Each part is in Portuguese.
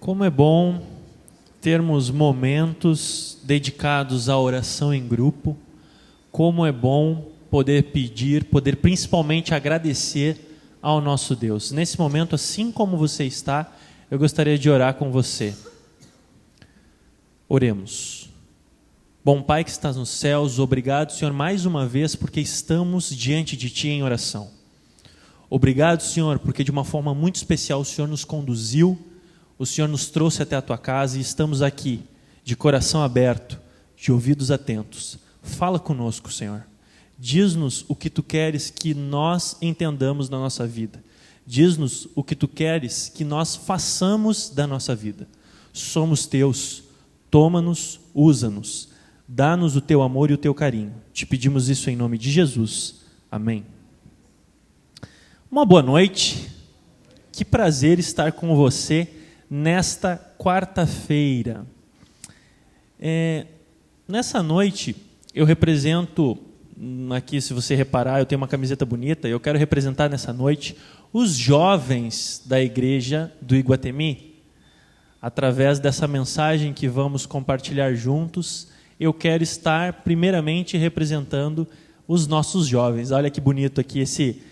Como é bom termos momentos dedicados à oração em grupo. Como é bom poder pedir, poder principalmente agradecer ao nosso Deus. Nesse momento, assim como você está, eu gostaria de orar com você. Oremos. Bom Pai que estás nos céus, obrigado, Senhor, mais uma vez, porque estamos diante de Ti em oração. Obrigado, Senhor, porque de uma forma muito especial o Senhor nos conduziu, o Senhor nos trouxe até a Tua casa e estamos aqui, de coração aberto, de ouvidos atentos. Fala conosco, Senhor. Diz-nos o que Tu queres que nós entendamos na nossa vida. Diz-nos o que Tu queres que nós façamos da nossa vida. Somos Teus, toma-nos, usa-nos. Dá-nos o Teu amor e o Teu carinho. Te pedimos isso em nome de Jesus. Amém. Uma boa noite. Que prazer estar com você nesta quarta-feira. Nessa noite, eu represento, aqui se você reparar, eu tenho uma camiseta bonita, eu quero representar nessa noite os jovens da igreja do Iguatemi. Através dessa mensagem que vamos compartilhar juntos, eu quero estar primeiramente representando os nossos jovens. Olha que bonito aqui esse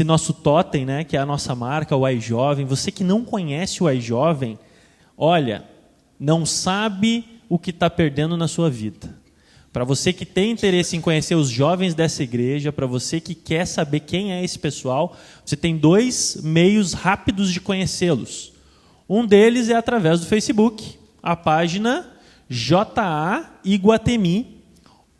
nosso totem, né, que é a nossa marca, o iJovem. Você que não conhece o iJovem, olha, não sabe o que está perdendo na sua vida. Para você que tem interesse em conhecer os jovens dessa igreja, para você que quer saber quem é esse pessoal, você tem dois meios rápidos de conhecê-los. Um deles é através do Facebook, a página JA Iguatemi.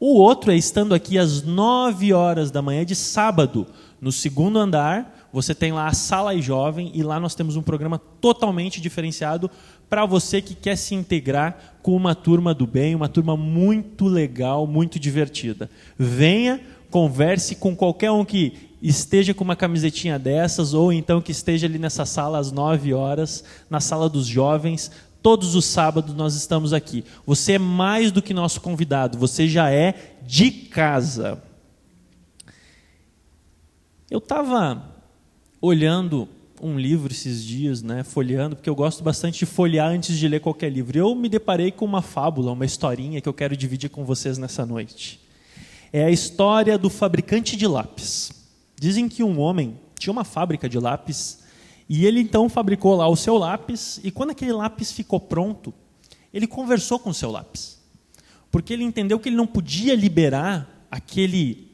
O outro é estando aqui às 9 horas da manhã de sábado, no segundo andar, você tem lá a Sala iJovem e lá nós temos um programa totalmente diferenciado para você que quer se integrar com uma turma do bem, uma turma muito legal, muito divertida. Venha, converse com qualquer um que esteja com uma camisetinha dessas ou então que esteja ali nessa sala às 9 horas, na sala dos jovens. Todos os sábados nós estamos aqui. Você é mais do que nosso convidado, você já é de casa. Eu estava olhando um livro esses dias, né, folheando, porque eu gosto bastante de folhear antes de ler qualquer livro. Eu me deparei com uma fábula, uma historinha que eu quero dividir com vocês nessa noite. É a história do fabricante de lápis. Dizem que um homem tinha uma fábrica de lápis e ele então fabricou lá o seu lápis e quando aquele lápis ficou pronto, ele conversou com o seu lápis. Porque ele entendeu que ele não podia liberar aquele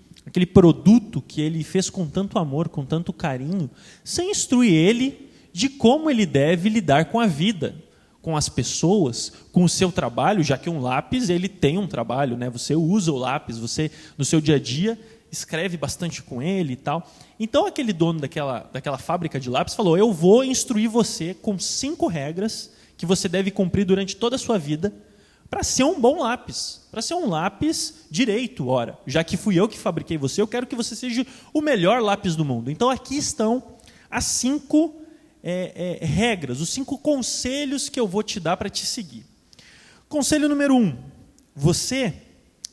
produto que ele fez com tanto amor, com tanto carinho, sem instruir ele de como ele deve lidar com a vida, com as pessoas, com o seu trabalho, já que um lápis ele tem um trabalho, né? Você usa o lápis, você no seu dia a dia escreve bastante com ele e tal. Então aquele dono daquela fábrica de lápis falou: eu vou instruir você com 5 regras que você deve cumprir durante toda a sua vida para ser um bom lápis, para ser um lápis direito, ora. Já que fui eu que fabriquei você, eu quero que você seja o melhor lápis do mundo. Então aqui estão as 5 regras, os 5 conselhos que eu vou te dar para te seguir. Conselho número 1, você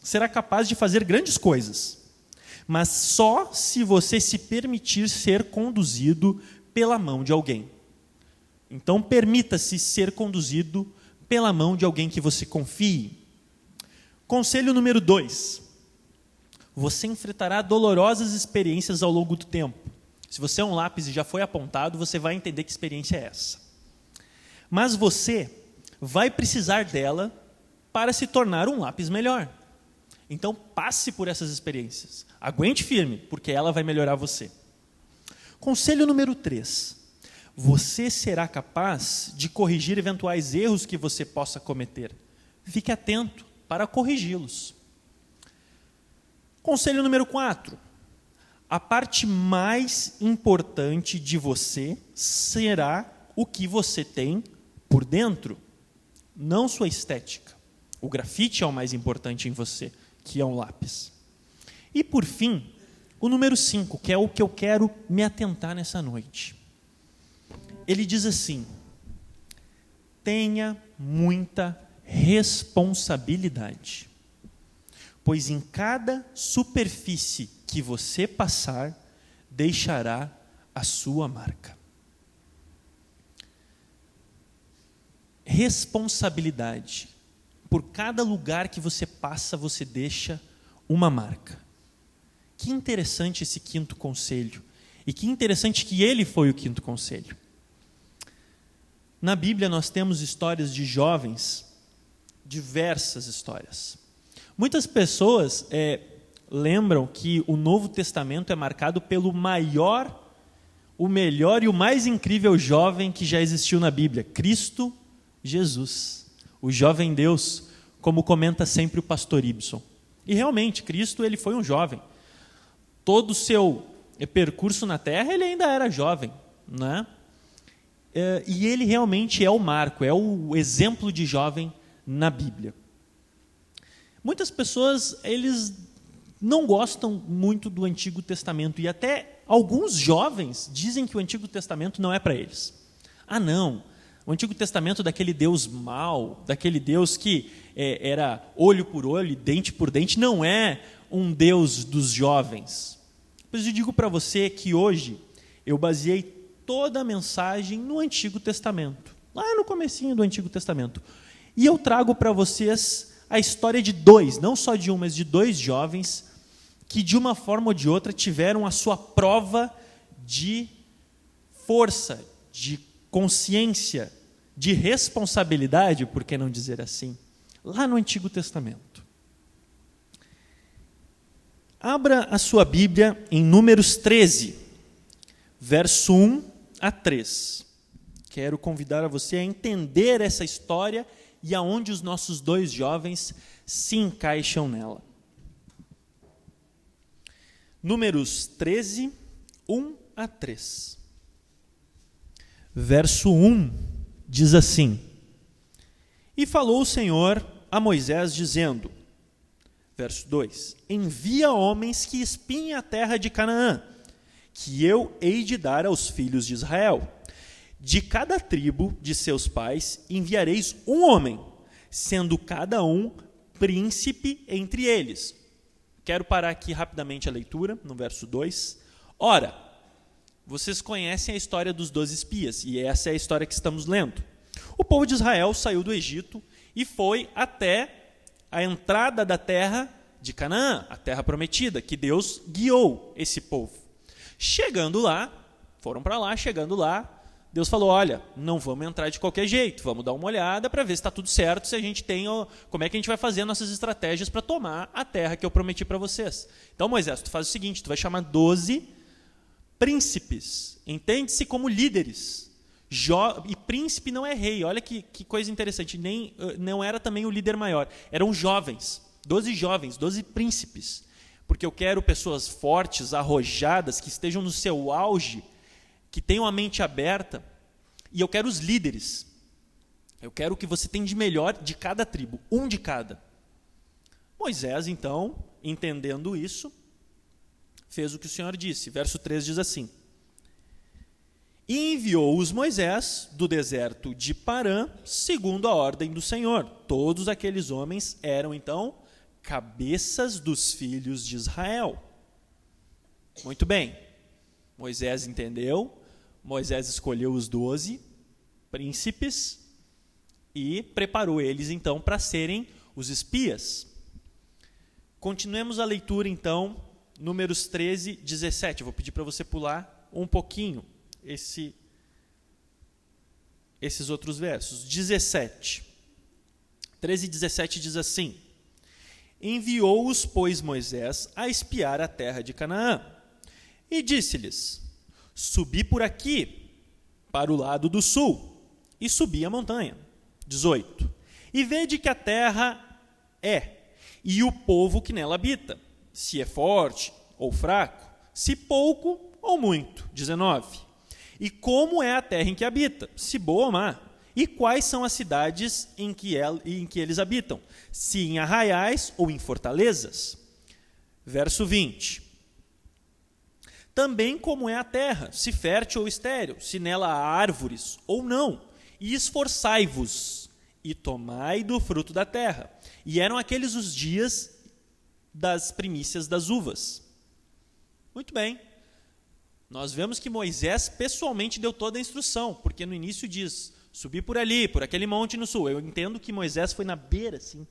será capaz de fazer grandes coisas, mas só se você se permitir ser conduzido pela mão de alguém. Então permita-se ser conduzido pela mão de alguém que você confie. Conselho número 2. Você enfrentará dolorosas experiências ao longo do tempo. Se você é um lápis e já foi apontado, você vai entender que experiência é essa. Mas você vai precisar dela para se tornar um lápis melhor. Então passe por essas experiências. Aguente firme, porque ela vai melhorar você. Conselho número 3. Você será capaz de corrigir eventuais erros que você possa cometer. Fique atento para corrigi-los. Conselho número 4. A parte mais importante de você será o que você tem por dentro, não sua estética. O grafite é o mais importante em você, que é um lápis. E por fim, o número 5, que é o que eu quero me atentar nessa noite. Ele diz assim: tenha muita responsabilidade, pois em cada superfície que você passar, deixará a sua marca. responsabilidade. Por cada lugar que você passa, você deixa uma marca. Que interessante esse quinto conselho. E que interessante que ele foi o quinto conselho. Na Bíblia nós temos histórias de jovens, diversas histórias. Muitas pessoas lembram que o Novo Testamento é marcado pelo maior, o melhor e o mais incrível jovem que já existiu na Bíblia, Cristo Jesus, o jovem Deus, como comenta sempre o pastor Ibson. E realmente, Cristo ele foi um jovem. Todo o seu percurso na Terra, ele ainda era jovem, né? E ele realmente é o marco, é o exemplo de jovem na Bíblia. Muitas pessoas, eles não gostam muito do Antigo Testamento, e até alguns jovens dizem que o Antigo Testamento não é para eles. Ah, não, o Antigo Testamento daquele Deus mau, daquele Deus que era olho por olho, dente por dente, não é um Deus dos jovens. Pois eu digo para você que hoje eu baseei toda a mensagem no Antigo Testamento, lá no comecinho do Antigo Testamento. E eu trago para vocês a história de dois, não só de um, mas de dois jovens que de uma forma ou de outra tiveram a sua prova de força, de consciência, de responsabilidade, por que não dizer assim, lá no Antigo Testamento. Abra a sua Bíblia em Números 13, verso 1 a 3. Quero convidar a você a entender essa história e aonde os nossos dois jovens se encaixam nela. Números 13, 1 a 3. Verso 1 diz assim: E falou o Senhor a Moisés, dizendo, verso 2, envia homens que espiem a terra de Canaã, que eu hei de dar aos filhos de Israel. De cada tribo de seus pais enviareis um homem, sendo cada um príncipe entre eles. Quero parar aqui rapidamente a leitura, no verso 2. Ora, vocês conhecem a história dos 12 espias, e essa é a história que estamos lendo. O povo de Israel saiu do Egito e foi até a entrada da terra de Canaã, a terra prometida, que Deus guiou esse povo. Chegando lá, chegando lá, Deus falou, olha, não vamos entrar de qualquer jeito, vamos dar uma olhada para ver se está tudo certo, se a gente tem, como é que a gente vai fazer nossas estratégias para tomar a terra que eu prometi para vocês. Então, Moisés, tu faz o seguinte, tu vai chamar 12 príncipes, entende-se como líderes. E príncipe não é rei, olha que coisa interessante, não era também o líder maior, eram jovens, 12 príncipes, porque eu quero pessoas fortes, arrojadas, que estejam no seu auge, que tenham a mente aberta, e eu quero os líderes. Eu quero o que você tem de melhor de cada tribo, um de cada. Moisés, então, entendendo isso, fez o que o Senhor disse. Verso 3 diz assim, e enviou-os Moisés do deserto de Parã, segundo a ordem do Senhor. Todos aqueles homens eram, então, cabeças dos filhos de Israel. Muito bem, Moisés entendeu, Moisés escolheu os 12 príncipes e preparou eles, então, para serem os espias. Continuemos a leitura, então, Números 13, 17. Eu vou pedir para você pular um pouquinho esses outros versos. 17. 13 e 17 diz assim, enviou-os, pois, Moisés a espiar a terra de Canaã, e disse-lhes, subi por aqui, para o lado do sul, e subi a montanha. 18. E vede que a terra e o povo que nela habita, se é forte ou fraco, se pouco ou muito. 19. E como é a terra em que habita, se boa ou má, e quais são as cidades em que eles habitam, se em arraiais ou em fortalezas. Verso 20. Também como é a terra, se fértil ou estéril, se nela há árvores ou não, e esforçai-vos, e tomai do fruto da terra. E eram aqueles os dias das primícias das uvas. Muito bem. Nós vemos que Moisés pessoalmente deu toda a instrução, porque no início diz, subir por ali, por aquele monte no sul. Eu entendo que Moisés foi na beira, assim,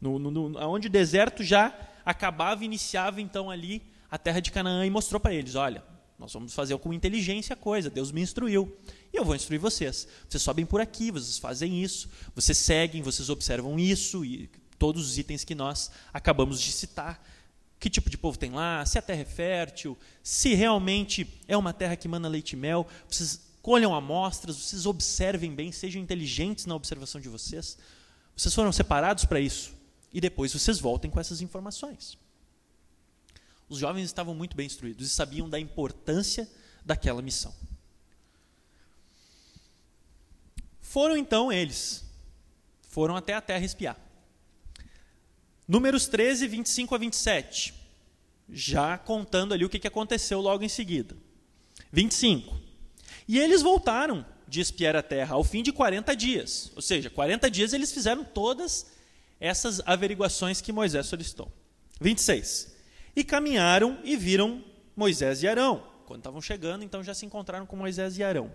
onde o deserto já acabava e iniciava, então, ali a terra de Canaã, e mostrou para eles, olha, nós vamos fazer com inteligência a coisa, Deus me instruiu, e eu vou instruir vocês. Vocês sobem por aqui, vocês fazem isso, vocês seguem, vocês observam isso, e todos os itens que nós acabamos de citar. Que tipo de povo tem lá, se a terra é fértil, se realmente é uma terra que mana leite e mel, vocês colham amostras, vocês observem bem, sejam inteligentes na observação de vocês. Vocês foram separados para isso. E depois vocês voltem com essas informações. Os jovens estavam muito bem instruídos e sabiam da importância daquela missão. Foram então eles. Foram até a terra espiar. Números 13, 25 a 27. Já contando ali o que aconteceu logo em seguida. 25. E eles voltaram de espiar a terra ao fim de 40 dias. Ou seja, 40 dias eles fizeram todas essas averiguações que Moisés solicitou. 26. E caminharam e viram Moisés e Arão. Quando estavam chegando, então já se encontraram com Moisés e Arão.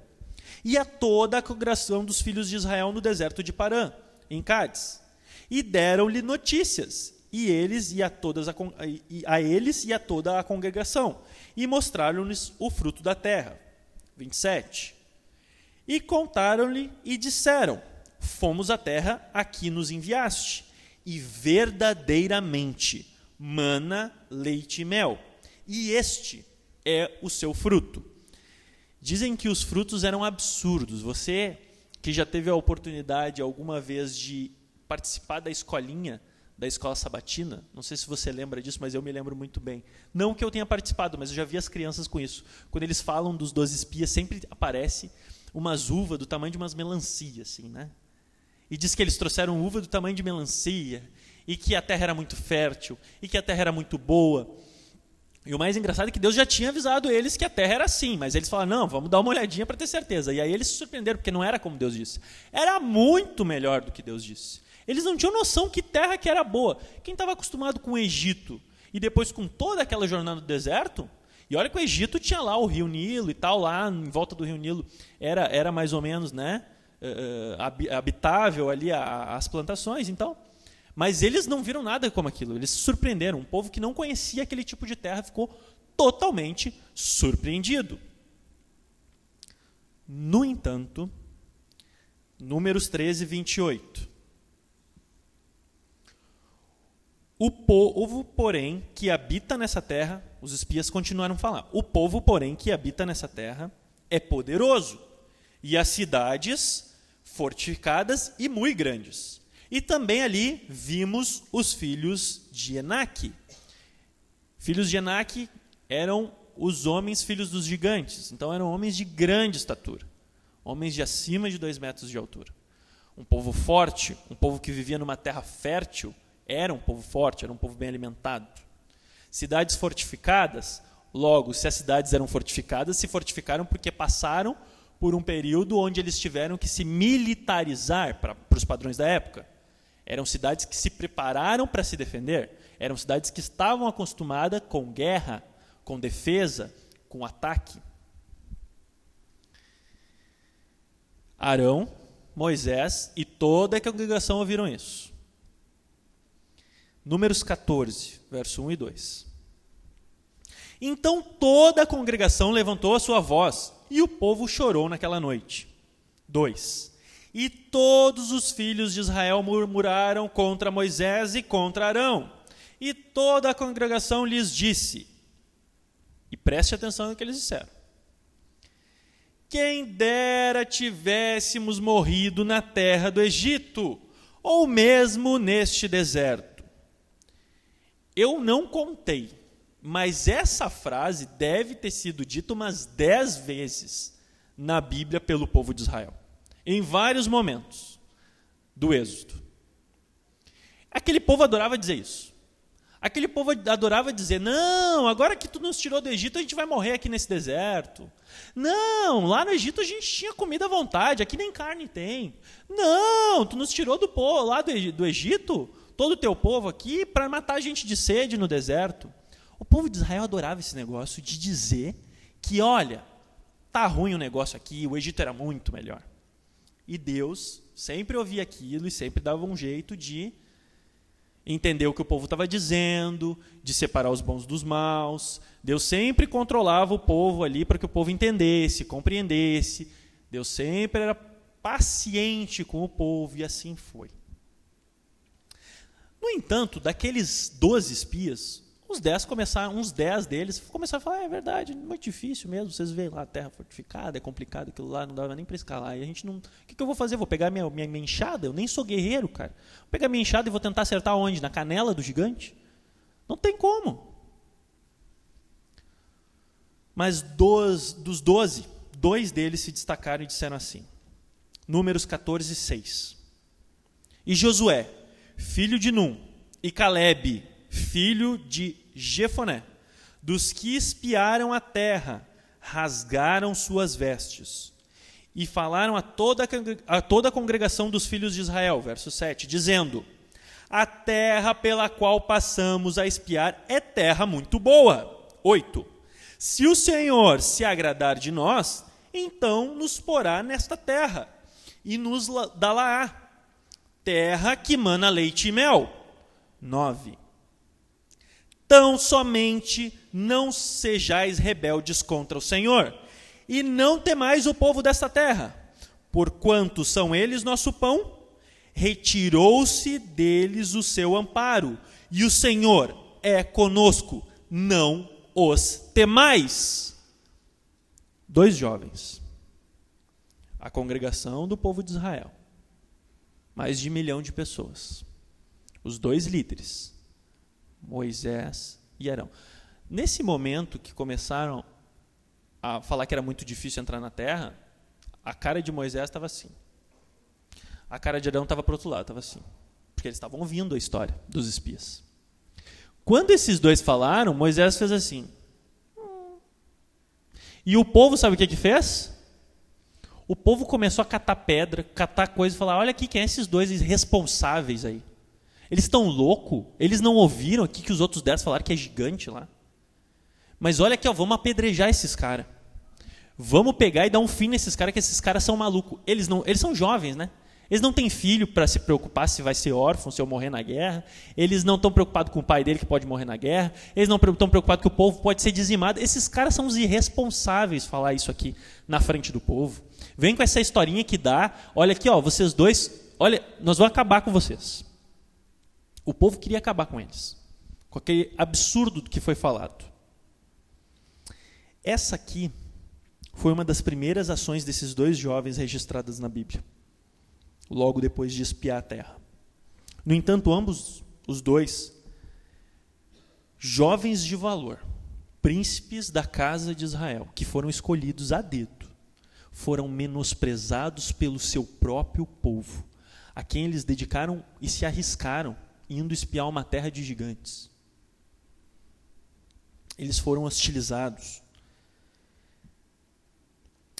E a toda a congregação dos filhos de Israel no deserto de Parã, em Cádiz. E deram-lhe notícias, eles e a toda a congregação, e mostraram-lhes o fruto da terra. 27. E contaram-lhe e disseram, fomos à terra a que nos enviaste, e verdadeiramente mana leite e mel, e este é o seu fruto. Dizem que os frutos eram absurdos. Você que já teve a oportunidade alguma vez de participar da escolinha, da escola sabatina, não sei se você lembra disso, mas eu me lembro muito bem. Não que eu tenha participado, mas eu já vi as crianças com isso. Quando eles falam dos 12 espias, sempre aparece umas uvas do tamanho de umas melancias, assim, né? E diz que eles trouxeram uva do tamanho de melancia, e que a terra era muito fértil, e que a terra era muito boa. E o mais engraçado é que Deus já tinha avisado eles que a terra era assim, mas eles falaram, não, vamos dar uma olhadinha para ter certeza. E aí eles se surpreenderam, porque não era como Deus disse. Era muito melhor do que Deus disse. Eles não tinham noção que terra que era boa. Quem estava acostumado com o Egito, e depois com toda aquela jornada no deserto, e olha que o Egito tinha lá o rio Nilo e tal, lá em volta do rio Nilo era mais ou menos, né, habitável ali as plantações, então. Mas eles não viram nada como aquilo, eles se surpreenderam. Um povo que não conhecia aquele tipo de terra ficou totalmente surpreendido. No entanto, Números 13, 28. O povo, porém, que habita nessa terra, os espias continuaram a falar, o povo, porém, que habita nessa terra é poderoso, e as cidades fortificadas e muito grandes. E também ali vimos os filhos de Enaque. Filhos de Enaque eram os homens filhos dos gigantes, então eram homens de grande estatura, homens de acima de 2 metros de altura. Um povo forte, um povo que vivia numa terra fértil, era um povo forte, era um povo bem alimentado. Cidades fortificadas, logo, se as cidades eram fortificadas, se fortificaram porque passaram por um período onde eles tiveram que se militarizar para os padrões da época. Eram cidades que se prepararam para se defender, eram cidades que estavam acostumadas com guerra, com defesa, com ataque. Arão, Moisés e toda a congregação ouviram isso. Números 14, verso 1 e 2. Então toda a congregação levantou a sua voz, e o povo chorou naquela noite. 2. E todos os filhos de Israel murmuraram contra Moisés e contra Arão. E toda a congregação lhes disse, e preste atenção no que eles disseram, quem dera tivéssemos morrido na terra do Egito, ou mesmo neste deserto. Eu não contei, mas essa frase deve ter sido dita umas 10 vezes na Bíblia pelo povo de Israel, em vários momentos do Êxodo. Aquele povo adorava dizer isso. Aquele povo adorava dizer, não, agora que tu nos tirou do Egito, a gente vai morrer aqui nesse deserto. Não, lá no Egito a gente tinha comida à vontade, aqui nem carne tem. Não, tu nos tirou do povo, lá do Egito, todo o teu povo aqui, para matar a gente de sede no deserto. O povo de Israel adorava esse negócio de dizer que, olha, tá ruim o negócio aqui, o Egito era muito melhor. E Deus sempre ouvia aquilo e sempre dava um jeito de entender o que o povo estava dizendo, de separar os bons dos maus. Deus sempre controlava o povo ali para que o povo entendesse, compreendesse. Deus sempre era paciente com o povo e assim foi. No entanto, daqueles 12 espias, uns 10 deles começaram a falar, é verdade, muito difícil mesmo, vocês veem lá a terra fortificada, é complicado aquilo lá, não dava nem para escalar, e a gente não... O que eu vou fazer? Vou pegar minha enxada? Eu nem sou guerreiro, cara. Vou pegar minha enxada e vou tentar acertar onde? Na canela do gigante? Não tem como. Mas dos 12, 2 deles se destacaram e disseram assim, Números 14, 6. E Josué, filho de Num, e Calebe, filho de Jefoné, dos que espiaram a terra, rasgaram suas vestes e falaram a toda a congregação dos filhos de Israel, verso 7, dizendo, a terra pela qual passamos a espiar é terra muito boa. 8. Se o Senhor se agradar de nós, então nos porá nesta terra e nos dá-la-á, terra que mana leite e mel. 9. Tão somente não sejais rebeldes contra o Senhor, e não temais o povo desta terra, porquanto são eles nosso pão, retirou-se deles o seu amparo, e o Senhor é conosco, não os temais. 2 jovens, a congregação do povo de Israel, mais de 1 milhão de pessoas, os 2 líderes, Moisés e Arão. Nesse momento que começaram a falar que era muito difícil entrar na terra, a cara de Moisés estava assim. A cara de Arão estava para o outro lado, estava assim. Porque eles estavam ouvindo a história dos espias. Quando esses 2 falaram, Moisés fez assim. E o povo, sabe o que fez? O povo começou a catar pedra, catar coisa e falar, olha aqui, quem é esses 2 irresponsáveis aí? Eles estão loucos? Eles não ouviram aqui que os outros 10 falaram que é gigante lá? Mas olha aqui, ó, vamos apedrejar esses caras. Vamos pegar e dar um fim nesses caras, que esses caras são malucos. Eles são jovens, né? Eles não têm filho para se preocupar se vai ser órfão, se eu morrer na guerra. Eles não estão preocupados com o pai dele que pode morrer na guerra. Eles não estão preocupados que o povo pode ser dizimado. Esses caras são os irresponsáveis falar isso aqui na frente do povo. Vem com essa historinha que dá. Olha aqui, ó, vocês 2, olha, nós vamos acabar com vocês. O povo queria acabar com eles, com aquele absurdo que foi falado. Essa aqui foi uma das primeiras ações desses 2 jovens registradas na Bíblia, logo depois de espiar a terra. No entanto, ambos, os 2, jovens de valor, príncipes da casa de Israel, que foram escolhidos a dedo, foram menosprezados pelo seu próprio povo, a quem eles dedicaram e se arriscaram indo espiar uma terra de gigantes. Eles foram hostilizados.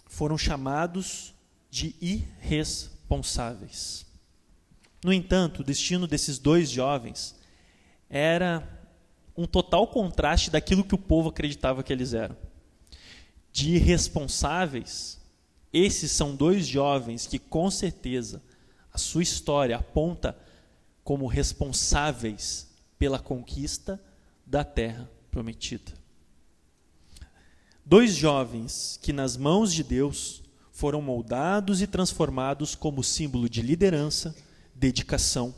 Foram chamados de irresponsáveis. No entanto, o destino desses 2 jovens era um total contraste daquilo que o povo acreditava que eles eram. De irresponsáveis, esses são 2 jovens que, com certeza, a sua história aponta como responsáveis pela conquista da terra prometida. 2 jovens que, nas mãos de Deus, foram moldados e transformados como símbolo de liderança, dedicação,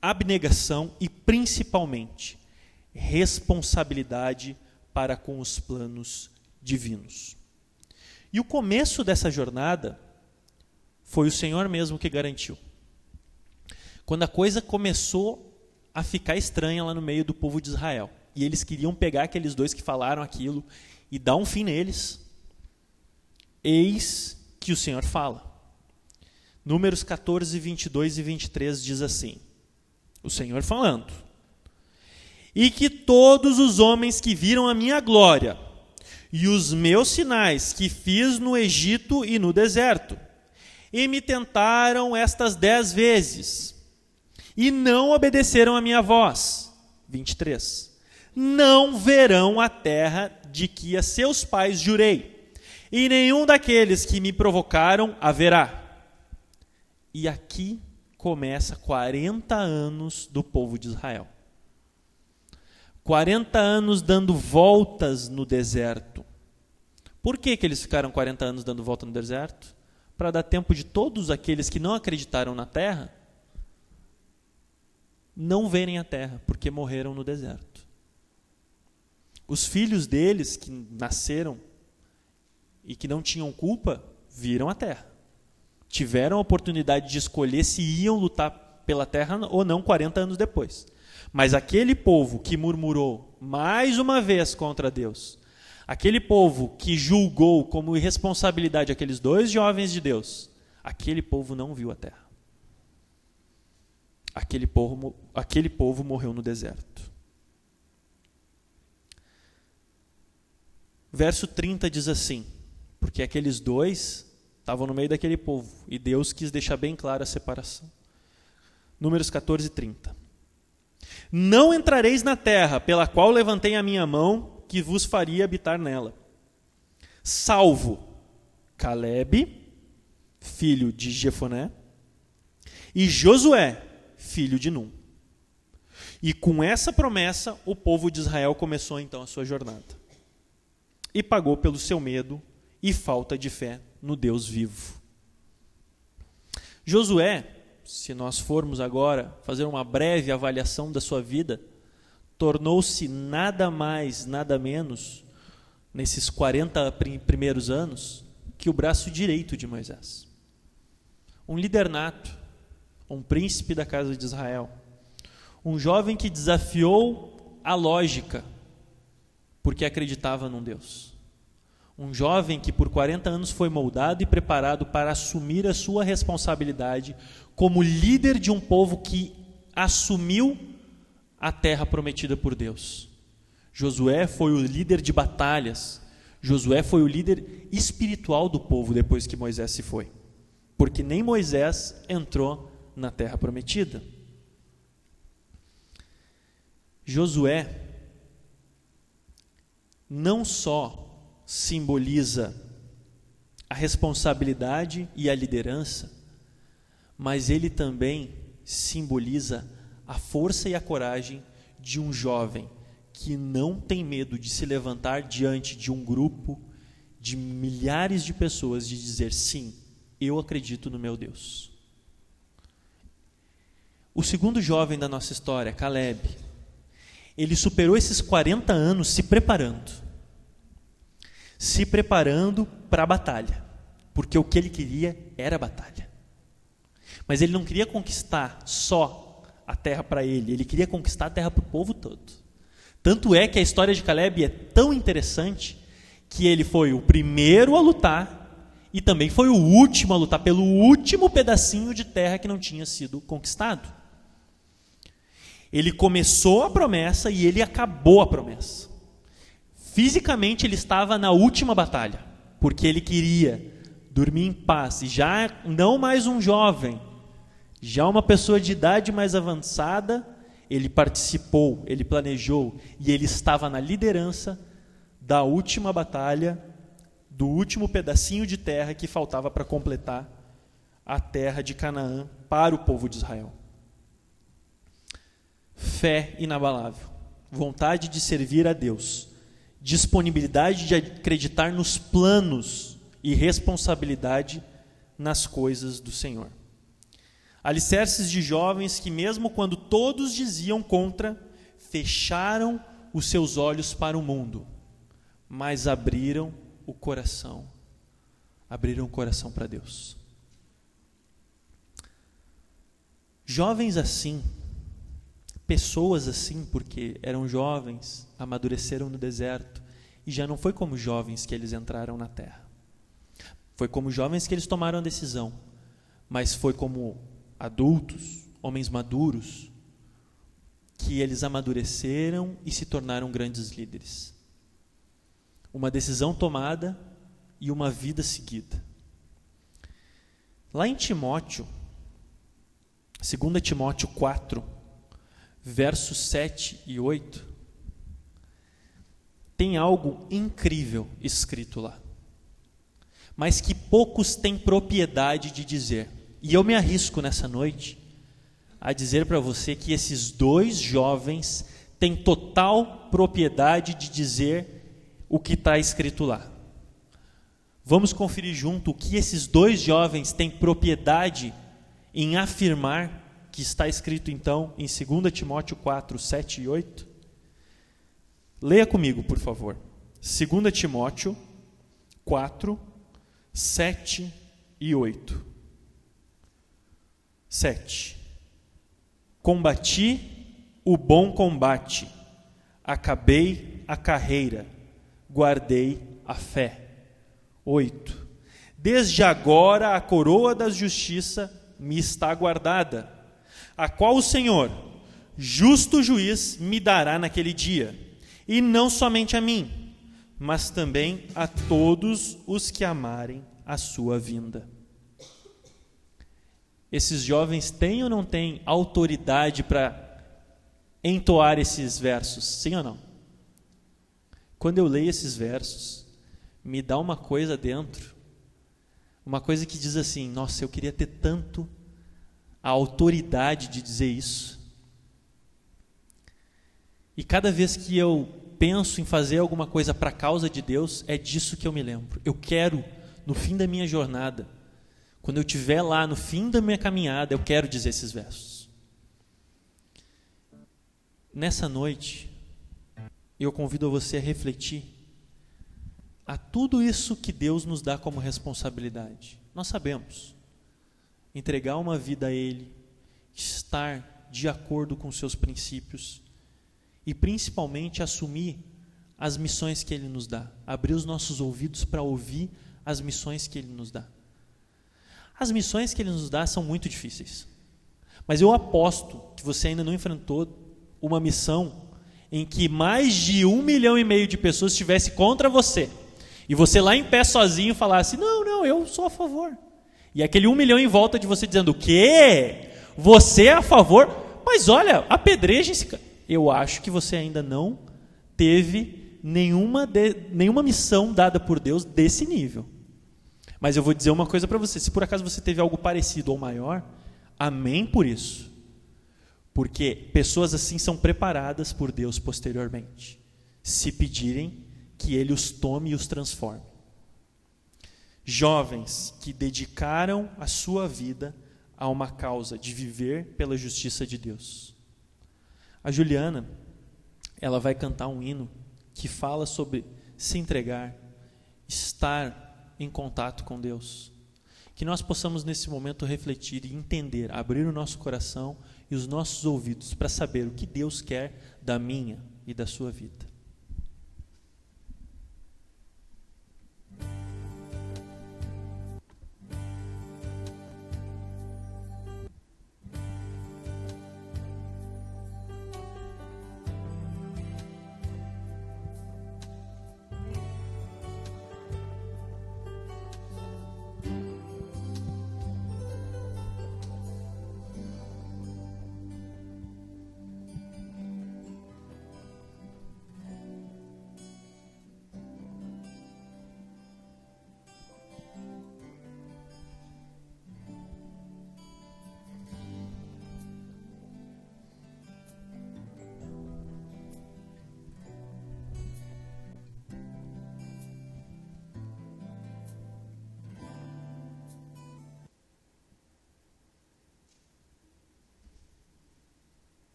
abnegação e, principalmente, responsabilidade para com os planos divinos. E o começo dessa jornada foi o Senhor mesmo que garantiu. Quando a coisa começou a ficar estranha lá no meio do povo de Israel, e eles queriam pegar aqueles 2 que falaram aquilo e dar um fim neles, eis que o Senhor fala. Números 14, 22 e 23 diz assim, o Senhor falando, e que todos os homens que viram a minha glória e os meus sinais que fiz no Egito e no deserto, e me tentaram estas 10 vezes, e não obedeceram a minha voz. 23. Não verão a terra de que a seus pais jurei, e nenhum daqueles que me provocaram haverá. E aqui começa 40 anos do povo de Israel. 40 anos dando voltas no deserto. Por que eles ficaram 40 anos dando volta no deserto? Para dar tempo de todos aqueles que não acreditaram na terra não verem a terra, porque morreram no deserto. Os filhos deles, que nasceram e que não tinham culpa, viram a terra. Tiveram a oportunidade de escolher se iam lutar pela terra ou não 40 anos depois. Mas aquele povo que murmurou mais uma vez contra Deus, aquele povo que julgou como irresponsabilidade aqueles 2 jovens de Deus, aquele povo não viu a terra. Aquele povo morreu no deserto. Verso 30 diz assim, porque aqueles 2 estavam no meio daquele povo, e Deus quis deixar bem clara a separação. Números 14 e 30. Não entrareis na terra pela qual levantei a minha mão, que vos faria habitar nela, salvo Calebe, filho de Jefoné, e Josué, filho de Num. E com essa promessa, o povo de Israel começou então a sua jornada. E pagou pelo seu medo e falta de fé no Deus vivo. Josué, se nós formos agora fazer uma breve avaliação da sua vida, tornou-se nada mais, nada menos, nesses 40 primeiros anos, que o braço direito de Moisés. Um líder nato, um príncipe da casa de Israel, um jovem que desafiou a lógica, porque acreditava num Deus. Um jovem que por 40 anos foi moldado e preparado para assumir a sua responsabilidade como líder de um povo que assumiu a terra prometida por Deus. Josué foi o líder de batalhas. Josué foi o líder espiritual do povo depois que Moisés se foi. Porque nem Moisés entrou na terra prometida. Josué não só simboliza a responsabilidade e a liderança, mas ele também simboliza a força e a coragem de um jovem que não tem medo de se levantar diante de um grupo de milhares de pessoas e dizer: sim, eu acredito no meu Deus. O segundo jovem da nossa história, Calebe, ele superou esses 40 anos se preparando para a batalha, porque o que ele queria era a batalha. Mas ele não queria conquistar só a terra para ele, ele queria conquistar a terra para o povo todo. Tanto é que a história de Calebe é tão interessante que ele foi o primeiro a lutar e também foi o último a lutar pelo último pedacinho de terra que não tinha sido conquistado. Ele começou a promessa e ele acabou a promessa. Fisicamente ele estava na última batalha, porque ele queria dormir em paz, e já não mais um jovem, já uma pessoa de idade mais avançada, ele participou, ele planejou, e ele estava na liderança da última batalha, do último pedacinho de terra que faltava para completar a terra de Canaã para o povo de Israel. Fé inabalável, vontade de servir a Deus, disponibilidade de acreditar nos planos e responsabilidade nas coisas do Senhor. Alicerces de jovens que, mesmo quando todos diziam contra, fecharam os seus olhos para o mundo, mas abriram o coração para Deus. Jovens assim, pessoas assim, porque eram jovens, amadureceram no deserto, e já não foi como jovens que eles entraram na terra. Foi como jovens que eles tomaram a decisão, mas foi como adultos, homens maduros, que eles amadureceram e se tornaram grandes líderes. Uma decisão tomada e uma vida seguida. Lá em Timóteo, 2 Timóteo 4, versos 7 e 8, tem algo incrível escrito lá, mas que poucos têm propriedade de dizer. E eu me arrisco nessa noite a dizer para você que esses 2 jovens têm total propriedade de dizer o que está escrito lá. Vamos conferir junto o que esses 2 jovens têm propriedade em afirmar que está escrito então em 2 Timóteo 4, 7 e 8. Leia comigo, por favor. 2 Timóteo 4, 7 e 8. 7. Combati o bom combate, acabei a carreira, guardei a fé. 8. Desde agora a coroa da justiça me está guardada, a qual o Senhor, justo juiz, me dará naquele dia, e não somente a mim, mas também a todos os que amarem a sua vinda. Esses jovens têm ou não têm autoridade para entoar esses versos? Sim ou não? Quando eu leio esses versos, me dá uma coisa dentro, uma coisa que diz assim: nossa, eu queria ter tanto a autoridade de dizer isso. E cada vez que eu penso em fazer alguma coisa para a causa de Deus, é disso que eu me lembro. Eu quero, no fim da minha jornada, quando eu estiver lá no fim da minha caminhada, eu quero dizer esses versos. Nessa noite, eu convido você a refletir a tudo isso que Deus nos dá como responsabilidade. Nós sabemos, entregar uma vida a Ele, estar de acordo com seus princípios e principalmente assumir as missões que Ele nos dá, abrir os nossos ouvidos para ouvir as missões que Ele nos dá. As missões que Ele nos dá são muito difíceis, mas eu aposto que você ainda não enfrentou uma missão em que mais de 1,5 milhão de pessoas estivesse contra você, e você lá em pé sozinho falasse: não, eu sou a favor. E aquele 1 milhão em volta de você dizendo: o quê? Você é a favor? Mas olha, apedreja esse cara. Eu acho que você ainda não teve nenhuma missão dada por Deus desse nível. Mas eu vou dizer uma coisa para você: se por acaso você teve algo parecido ou maior, amém por isso. Porque pessoas assim são preparadas por Deus posteriormente, se pedirem que Ele os tome e os transforme. Jovens que dedicaram a sua vida a uma causa de viver pela justiça de Deus. A Juliana, ela vai cantar um hino que fala sobre se entregar, estar em contato com Deus. Que nós possamos nesse momento refletir e entender, abrir o nosso coração e os nossos ouvidos para saber o que Deus quer da minha e da sua vida.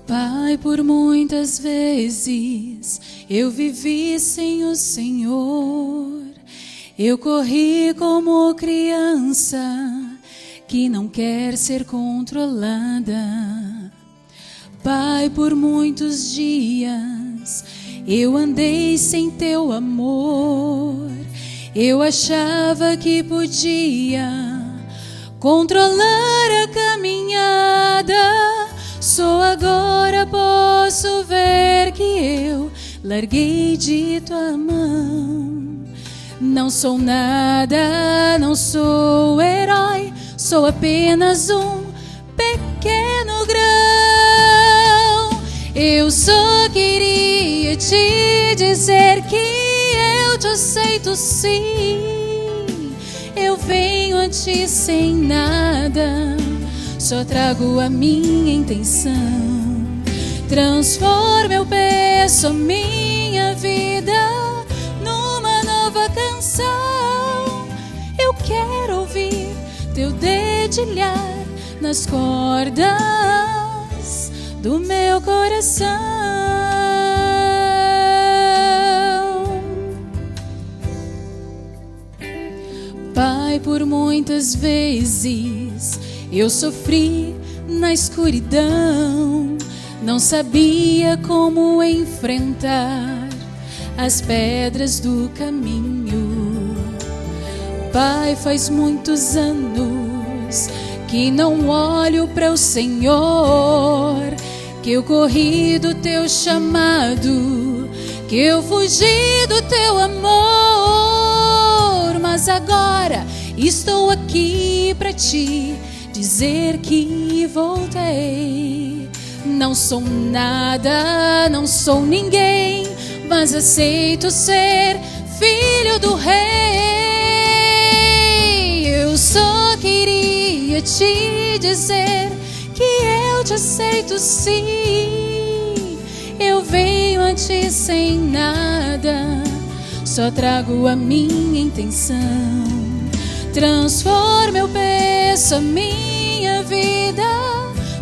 Pai, por muitas vezes eu vivi sem o Senhor. Eu corri como criança que não quer ser controlada. Pai, por muitos dias eu andei sem teu amor. Eu achava que podia controlar a caminhada. Só agora posso ver que eu larguei de tua mão. Não sou nada, não sou herói, sou apenas um pequeno grão. Eu só queria te dizer que eu te aceito sim. Eu venho a ti sem nada, só trago a minha intenção. Transforma, eu peço, a minha vida numa nova canção. Eu quero ouvir teu dedilhar nas cordas do meu coração. Pai, por muitas vezes eu sofri na escuridão, não sabia como enfrentar as pedras do caminho. Pai, faz muitos anos que não olho para o Senhor, que eu corri do teu chamado, que eu fugi do teu amor. Mas agora estou aqui para te dizer que voltei. Não sou nada, não sou ninguém, mas aceito ser filho do Rei. Eu só queria te dizer que eu te aceito sim. Eu venho a ti sem nada, só trago a minha intenção. Transforma, eu peço, a minha vida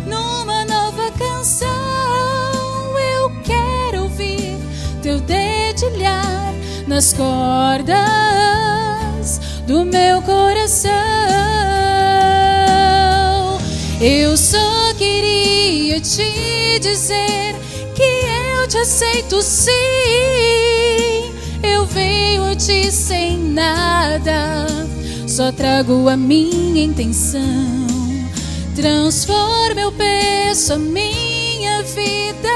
numa nova canção. Eu quero ouvir teu dedilhar nas cordas do meu coração. Eu só queria te dizer que eu te aceito sim. Eu venho a ti sem nada, só trago a minha intenção. Transforma, eu peço, a minha vida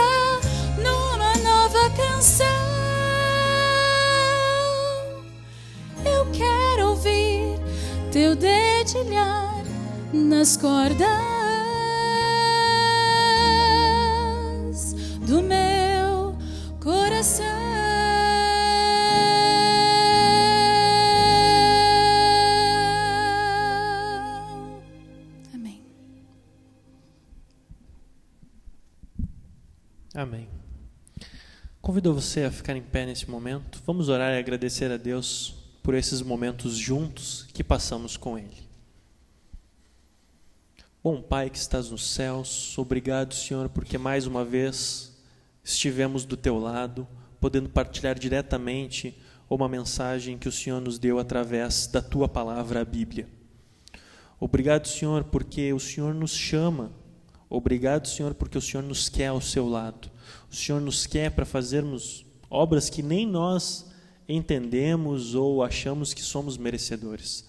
numa nova canção. Eu quero ouvir teu dedilhar nas cordas do meu coração. Amém. Amém. Convido você a ficar em pé nesse momento. Vamos orar e agradecer a Deus por esses momentos juntos que passamos com Ele. Bom Pai que estás nos céus, obrigado, Senhor, porque mais uma vez estivemos do Teu lado, podendo partilhar diretamente uma mensagem que o Senhor nos deu através da Tua palavra, a Bíblia. Obrigado, Senhor, porque o Senhor nos chama. Obrigado, Senhor, porque o Senhor nos quer ao seu lado. O Senhor nos quer para fazermos obras que nem nós entendemos ou achamos que somos merecedores.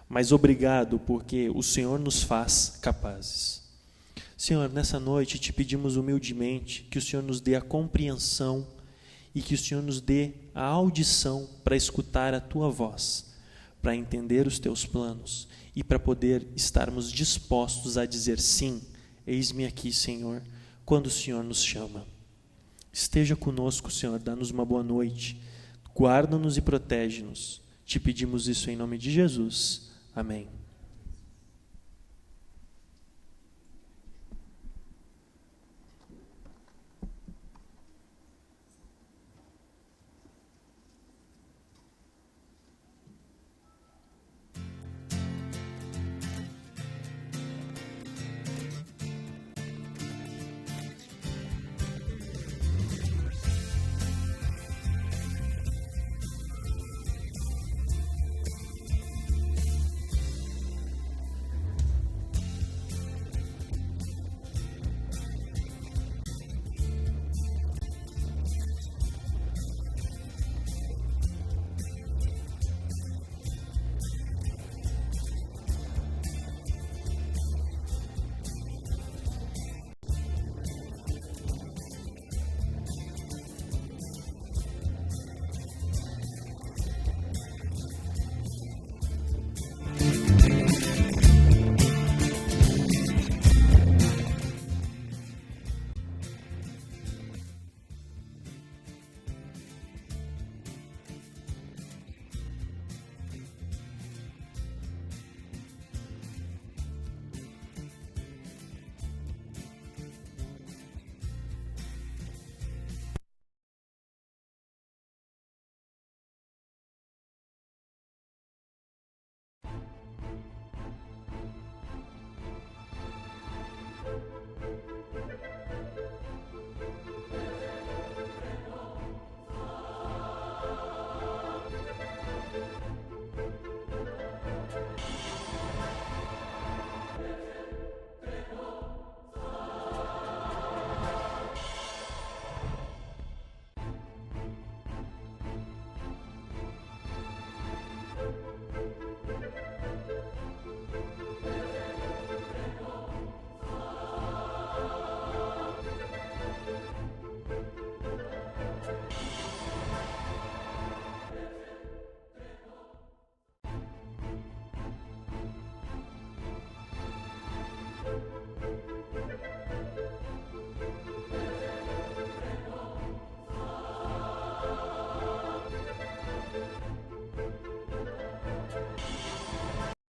Mas obrigado, porque o Senhor nos faz capazes. Senhor, nessa noite te pedimos humildemente que o Senhor nos dê a compreensão e que o Senhor nos dê a audição para escutar a Tua voz, para entender os Teus planos e para poder estarmos dispostos a dizer sim, eis-me aqui, Senhor, quando o Senhor nos chama. Esteja conosco, Senhor, dá-nos uma boa noite, guarda-nos e protege-nos. Te pedimos isso em nome de Jesus. Amém.